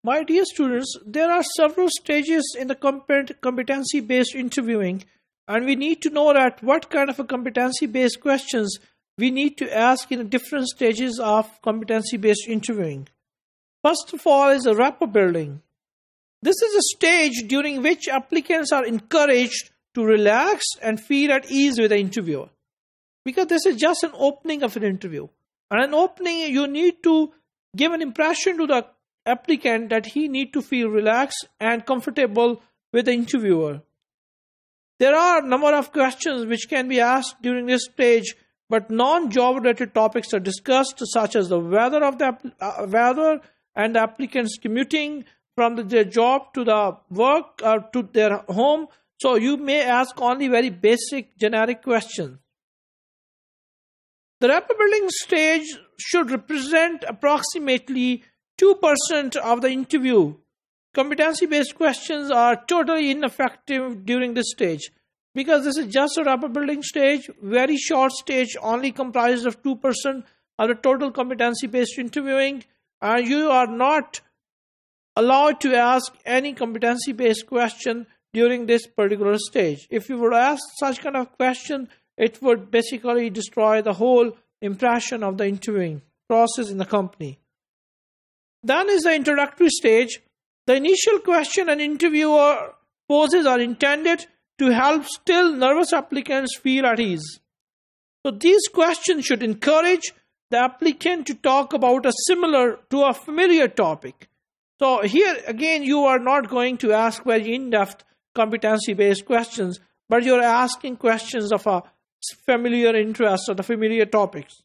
My dear students, there are several stages in the competency-based interviewing, and we need to know that what kind of a competency-based questions we need to ask in different stages of competency-based interviewing. First of all is a rapport building. This is a stage during which applicants are encouraged to relax and feel at ease with the interviewer. Because this is just an opening of an interview. And an opening, you need to give an impression to the applicant that he needs to feel relaxed and comfortable with the interviewer. There are a number of questions which can be asked during this stage, but non-job related topics are discussed, such as the weather and the applicant's commuting from their job to the work or to their home. So you may ask only very basic generic questions. The rapport building stage should represent approximately 2% of the interview. Competency-based questions are totally ineffective during this stage because this is just a rapport building stage, very short stage, only comprises of 2% of the total competency-based interviewing, and you are not allowed to ask any competency-based question during this particular stage. If you would ask such kind of question, it would basically destroy the whole impression of the interviewing process in the company. Then is the introductory stage. The initial question an interviewer poses are intended to help still nervous applicants feel at ease. So these questions should encourage the applicant to talk about a familiar topic. So here again, you are not going to ask very in-depth competency-based questions, but you're asking questions of a familiar interest or the familiar topics.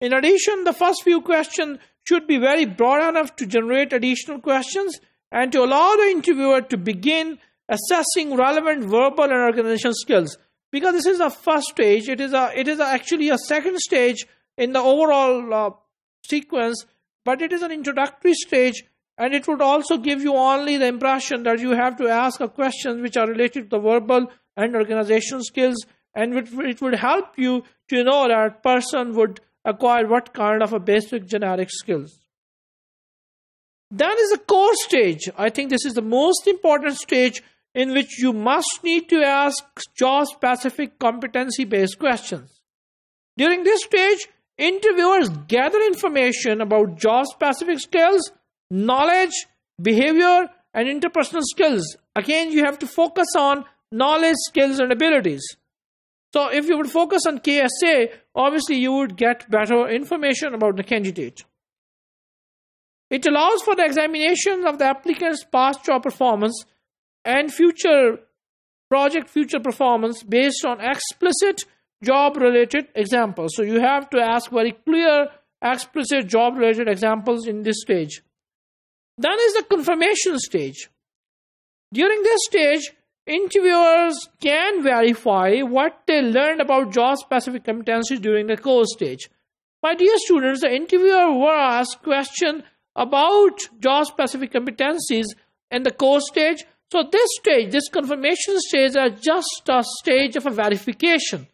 In addition, the first few questions should be very broad enough to generate additional questions and to allow the interviewer to begin assessing relevant verbal and organizational skills. Because this is a first stage, it is actually a second stage in the overall sequence, but it is an introductory stage, and it would also give you only the impression that you have to ask a questions which are related to the verbal and organizational skills, and it would help you to know that person would acquire what kind of a basic generic skills. Then is a core stage. I think this is the most important stage in which you must need to ask job-specific competency-based questions. During this stage, interviewers gather information about job-specific skills, knowledge, behavior, and interpersonal skills. Again, you have to focus on knowledge, skills, and abilities. So if you would focus on KSA, obviously you would get better information about the candidate. It allows for the examination of the applicant's past job performance and future performance based on explicit job-related examples. So you have to ask very clear, explicit job-related examples in this stage. Then is the confirmation stage. During this stage, interviewers can verify what they learned about job-specific competencies during the core stage. My dear students, the interviewer will ask questions about job-specific competencies in the core stage. So this stage, this confirmation stage, is just a stage of a verification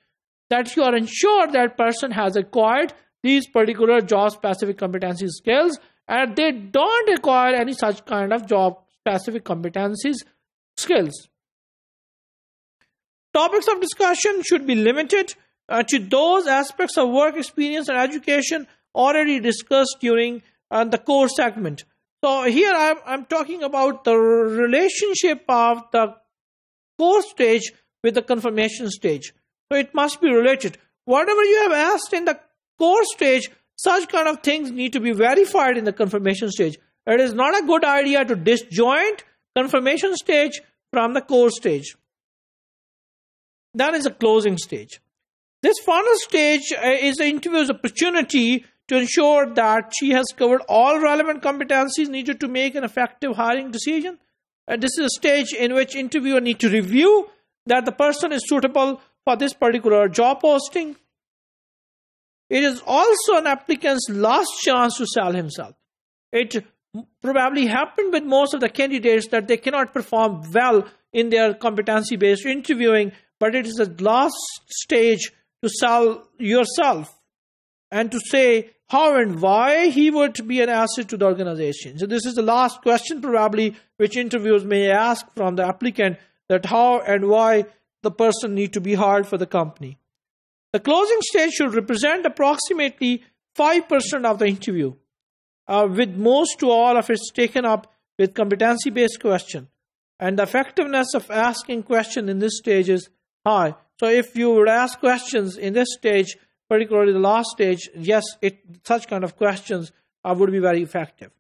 that you are ensured that person has acquired these particular job-specific competency skills, and they don't acquire any such kind of job-specific competencies skills. Topics of discussion should be limited to those aspects of work experience and education already discussed during the core segment. So here I'm talking about the relationship of the core stage with the confirmation stage. So it must be related. Whatever you have asked in the core stage, such kind of things need to be verified in the confirmation stage. It is not a good idea to disjoint confirmation stage from the core stage. That is a closing stage. This final stage is the interviewer's opportunity to ensure that she has covered all relevant competencies needed to make an effective hiring decision. And this is a stage in which interviewer need to review that the person is suitable for this particular job posting. It is also an applicant's last chance to sell himself. It probably happened with most of the candidates that they cannot perform well in their competency-based interviewing, but it is the last stage to sell yourself and to say, how and why he would be an asset to the organization. So this is the last question probably which interviewers may ask from the applicant, that how and why the person need to be hired for the company. The closing stage should represent approximately 5% of the interview, with most to all of it taken up with competency-based question. And the effectiveness of asking questions in this stage is high. So if you would ask questions in this stage, particularly the last stage, yes, such kind of questions would be very effective.